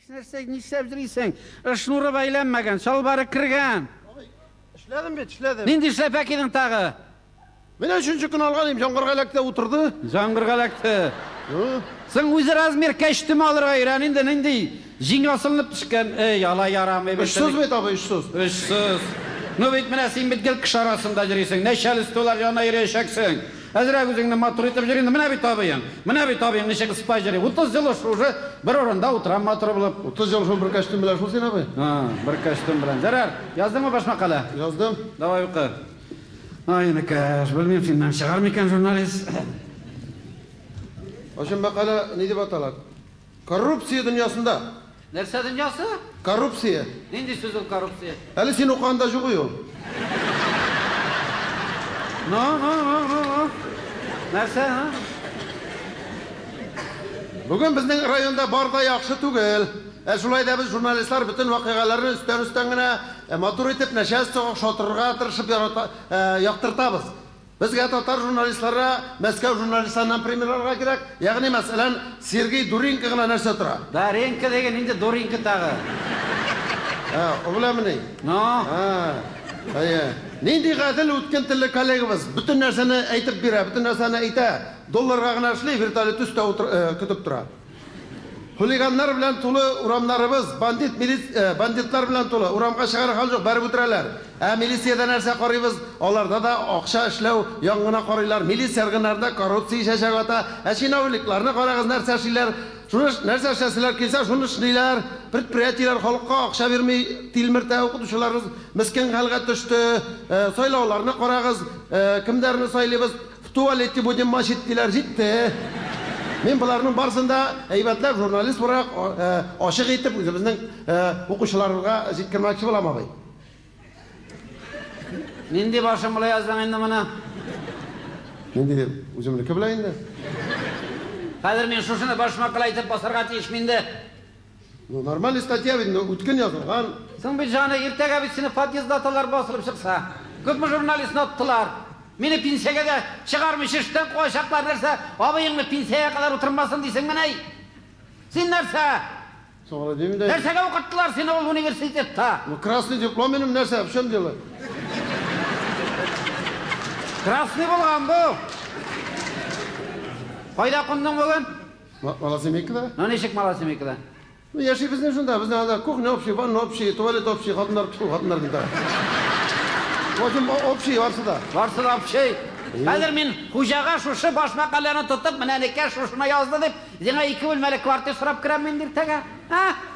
Нишләп жүрсең? Шнуры байланмаган, шалбары киргән. Эшләдем. Нинди эшләп әкидең тагы? Менә 3нче көн алган идем, җаңгыргалакта утырды. Җаңгыргалакта. Сен үз размер кәчтем алырга өйрән инде, нинди җиң асылынып төшкән. Эй, ала ярамый. 300 бит абый, 300. 300. Ну бит менә син бит гел кыш арасында йөрисең. Нәшәл столар янына йөрәшәксең. Әзрәк үзеңне матур итеп йөрин. Менә бит абыең. Ничек спай йөри. 30 ел уже бер орында утырам матур булып. 30 ел шул бер кәчтем белән шул син абый. Бер кәчтем белән. Зарар. Яздыңмы баш макала? Яздым. Давай укы. Ай, Накаш, белмим фильмнан чыгар микән журналист. Ошын макала ни дип аталар? Коррупция дөньясында. Нәрсә дөньясы? Коррупция. Нинди сүз ул коррупция? Әле син укганда юк ул. Нәрсә, ха? Бүген безнең районда бар да яхшы түгел. Шулай да без журналистлар bütün вакыйгаларны үстән генә матур итеп нәшәс согык шатырга тырышып яктыртабыз. Безгә татар журналистларга Мәскәү журналистларынан примерларга кирәк. Ягъни мәсәлән Сергей Дуренко гына нәрсә тора. Дуренко деген инде Дуренко тагы. О беләмени? Нинди гадел үткән телле коллегабыз bütün нәрсәне әйтеп бирә, bütün нәрсәне әйтә. Долларга гына эшли, вертолет үстә көтеп тора. Хулиганнар белән тулы урамнарыбыз, бандитлар белән тулы. Урамга чыгар хәл юк, барып үтерәләр. Милициядә нәрсә карыйбыз? Аларда да акча эшләү яңгына карыйлар. Милиция органнарында коррупция шәшәк ата. Чиновникларны карагыз, нәрсә эшлиләр? Шуны нәрсә эшләсәләр килсә, шуны эшлиләр. Предприятиеләр халыкка акча бирми, тилмертә, укытучыларыбыз мескен хәлгә төште. Сайлауларны карагыз, кемдәрне сайлыйбыз? В туалете будем мочить диләр, җитте. Мен буларның барсында әйбәтләп журналист буларак ашык итеп үзебезнең укучыларга җиткермәкче булам абый. Нинди башым булай яздан инде моны? Нинди үземнеке белән инде. Хәзер мен шушыны баш макала итеп басарга тиешме инде? Нормаль статья бит, үткән язылган. Соң бит җаны иртәгә бит сине подъездаталар басылып чыкса. Күпме журналистны аттылар. Мине пенсияга да чыгармыш эштән куачаклар нәрсә? Абыеңны пенсияга кадәр утырмасын дисең менә. Син нәрсә? Соңра димим дә. Нәрсәгә укыттылар сине ул университетта? Красный диплом минем нәрсә, в чем дело? Красный булган бу. Кайда кундың бүген? Маласемикада. Ничек Маласемикада? Яшибез шунда, безнең анда кухня общий, ванна общий, туалет общий, хатыннар да. Вожим общий варсыда. Варсыда общий. Хәзер мин хуҗага шушы баш макаланы тотып, менә никә шушына язды дип, сиңа 2 бүлмәле квартира сорап керәм мин иртәгә.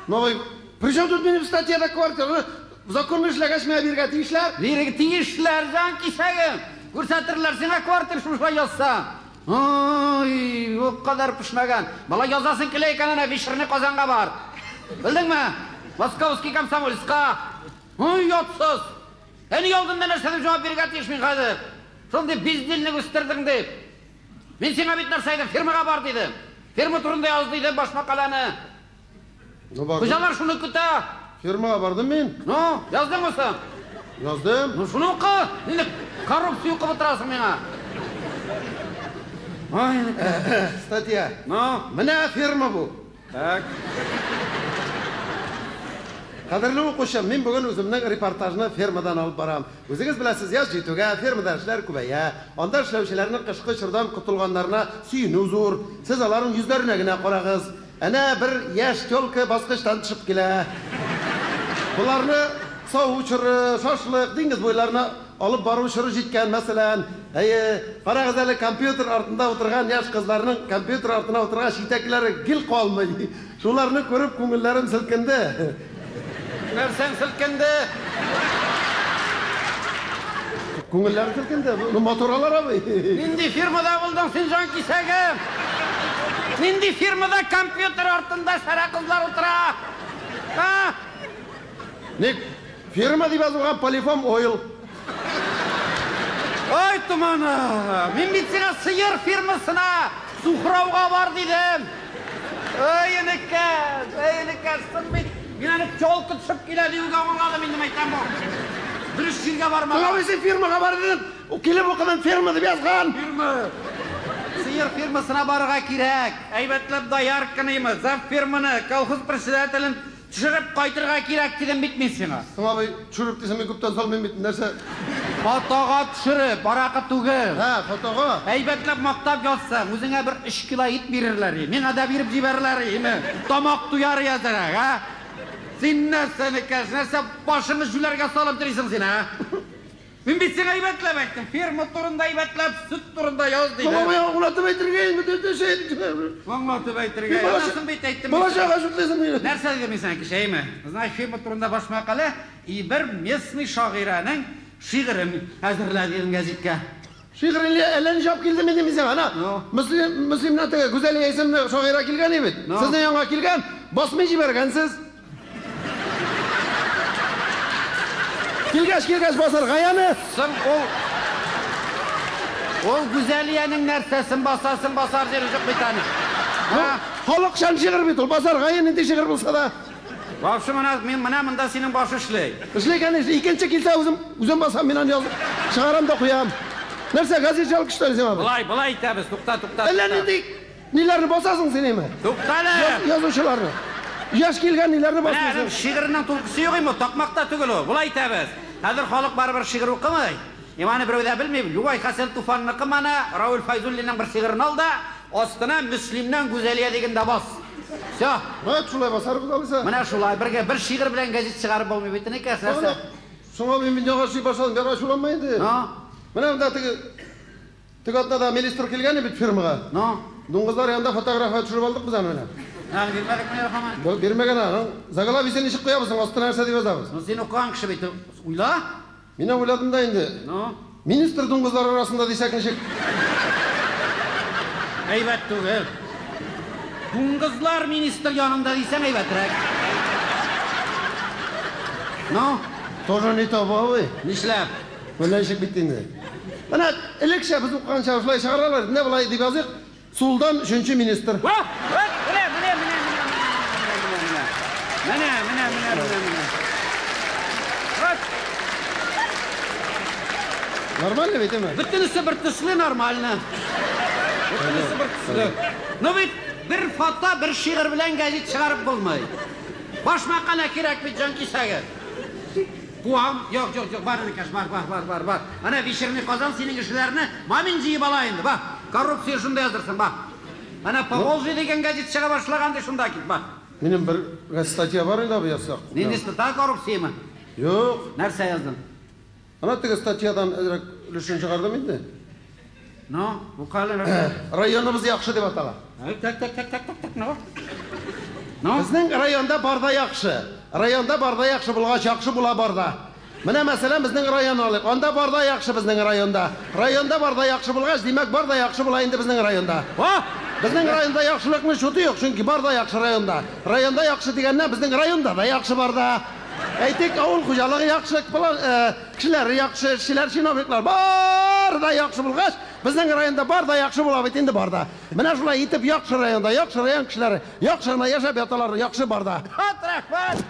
Новый. Причем тут минем статьяда квартира? Законны эшләгәч менә биргә тиешләр. Биргә тиешләр, җан кисәгем. Күрсәтерләр сиңа квартира шуша язса. Ой, бу кадәр пешмәгән. Бала язасын килә икән, әнә Вишерне Казанга бар. Белдеңме? Московский комсомольска. Ой, ятсыз. Әни алдында нәрсә дип җавап биргә тиеш мин хәзер. Шундый бездилник үстердең дип. Мин сиңа бит нәрсә әйтәм, фирмага бар дидем. Фирма турында яз дидем баш макаланы. Хуҗалар шуны көтә. Фирмага бардым мин. Яздыңмы син? Яздым. Шуны укы. Инде коррупция укып утырасың миңа. Ай, статья. Менә фирма бу. Так. Кадерле укучым, мин бүген үземнең репортажны фермадан алып барам. Үзегез беләсез, яз җитүгә фермада эшләр күбәя. Анда эшләүчеләрнең кышкы чордан кутылганнарына сөйнү зур. Сез аларның йөзләренә генә карагыз. Әнә бер яшь тёлка баскычтан төшеп килә. Буларны савучыры, шашлык, диңгез буйларына алып баручыры җиткән, мәсәлән, карагыз әле компьютер артында утырган яшь кызларның компьютер артына утырган шитәкләре гел калмый. Шуларны күреп күңелләрем селкенде. Нәрсәң селкенде? Күңелләрем селкенде. Моторлар абый. Нинди фирмада булдың син җан кисәгем? Нинди фирмада компьютер артында шара кызлар утыра? Ник фирма дип язылган Полифом Oil. Ой, тумана! Мин бит сиңа сыер фирмасына сухрауга бар дидем. Ой, энекә, син бит мин аны чолкы төшеп килә диюгә аңладым инде мәйтәм бу. Дөрес җиргә бармаган. Ул үзе фирмага бар дидем. У килеп укыган фирма дип язган. Фирма. сыйыр фирмасына барырга кирәк. Әйбәтләп даяр кынаймыз. Зав фирманы, колхоз председателен төшереп кайтырга кирәк дидем бит мен сиңа. Абый, төшереп дисем, мен күптән салмыйм бит. Нәрсә? Фотога төшереп, баракы түгел. Фотога. Әйбәтләп мактап язсаң, үзеңә бер 3 кило ит бирерләр. Миңа да биреп җибәрерләр. Тамак туяр язарак, ха? Син нәрсәне кәш, нәрсә башыңны җүләргә салып торыйсың син, ха? Мен бит сиңа әйбәтләп әйттем. Фирма турында әйбәтләп, süt турында яз дидем. Абый, аңлатып әйтергә, Аңлатып әйтергә. Нәрсә бит әйттем. Балачага шутлыйсың мин. Нәрсә дидем мин сиңа кешәйме? Знаешь, фирма турында баш мәкалә и бер местный шагыйрәнең шигырен әзерләдем гәзиткә. Шигырен әлен жап килде мен димисең, ана. Муслимнан теге Гүзәлия исемле шагыйрә килгән бит. Сезнең янга килгән, басмый җибәргәнсез. Килгәч басар гаяны. Сың ул Гүзәлиянең нәрсәсен басар җир юк бит аны. Халык шан шигыр бит ул, басар гаяны инде шигыр булса да. Башы мен монда синең башы эшләй. Эшләгән икенче килсә үзем басам, мин аны язып чыгарам да куям. Нәрсә газет жалып киштәр син? Булай итәбез, тукта. Әллә нинди ниләрне басасың син әйме? Туктале. Язучыларны. Яш килгән ниләрне басасың? Шигырның тулкысы юк име? Такмакта түгел ул. Булай итәбез. Хәзер халык барыбер шигыр укымый. Иманы берәү дә белми. Югай Хәсән Туфанныкы мана Раул Файзуллинның бер шигырын ал да, астына Муслимнан Гүзәлия дигәндә бас. Всё. Шулай басар булса. Менә шулай бер шигыр белән гәзит чыгарып булмый бит инде кәсәсе. Шуңа мин ягашый башладым, бер ачуланмый инде. Менә монда теге атнада министр килгән бит фирмага. Дуңгызлар янында фотография төшереп алдык без аны менә. Бирмәдек менә һаман. Бирмәгән аны. Заголовиесен ничек куябыз, астына нәрсә дип язабыз? Син укыган кеше бит. Уйла. Мин уйладым да инде. Министр дуңгызлар арасында дисәк ничек? Әйбәт түгел. Дуңгызлар министр янында дисәң әйбәтрәк. Тоже не табавы. Нишләп? Менә ничек бит инде. Менә элекшә без укыганча шулай чыгаралар. Менә булай дип языйк. Сулдан 3нче министр. Нормально бит әме? Бөтенесе бер төсле нормально. Бөтенесе бер төсле. Бит бер фото, бер шигырь белән гәзит чыгарып булмый. Баш мәкалә кирәк бит җан кисәгә. Куам, юк, бар икәш, бар. Ана вечерний Казан синең эшләрне мамин җыеп ала инде, ба. Коррупция шунда язырсың, ба. Ана Поволжье дигән гәзит чыга башлаган ди шунда кит, ба. Минем бер статья бар инде бу язсак. Нинди статья коррупциямы? Юк. Нәрсә яздың? Ана теге статьядан өлешен чыгардым инде. Бу калы. Районыбыз яхшы дип атала. Так. Безнең районда барда яхшы. Районда барда яхшы булгач яхшы була барда. Менә мәсәлән безнең район алыйк. Анда барда яхшы безнең районда. Районда барда яхшы булгач, димәк барда яхшы була инде безнең районда. Безнең районда яхшылыкны шуты юк, чөнки барда яхшы районда. Районда яхшы дигәннән безнең районда да яхшы барда. Әйтик, авыл хуҗалыгы яхшы, кешеләр яхшы, эшчеләр, чиновниклар барда яхшы булгач, безнең районда барда яхшы була бит инде барда. Менә шулай итеп яхшы район кешеләре яхшы гына яшәп яталар, яхшы барда. Рәхмәт.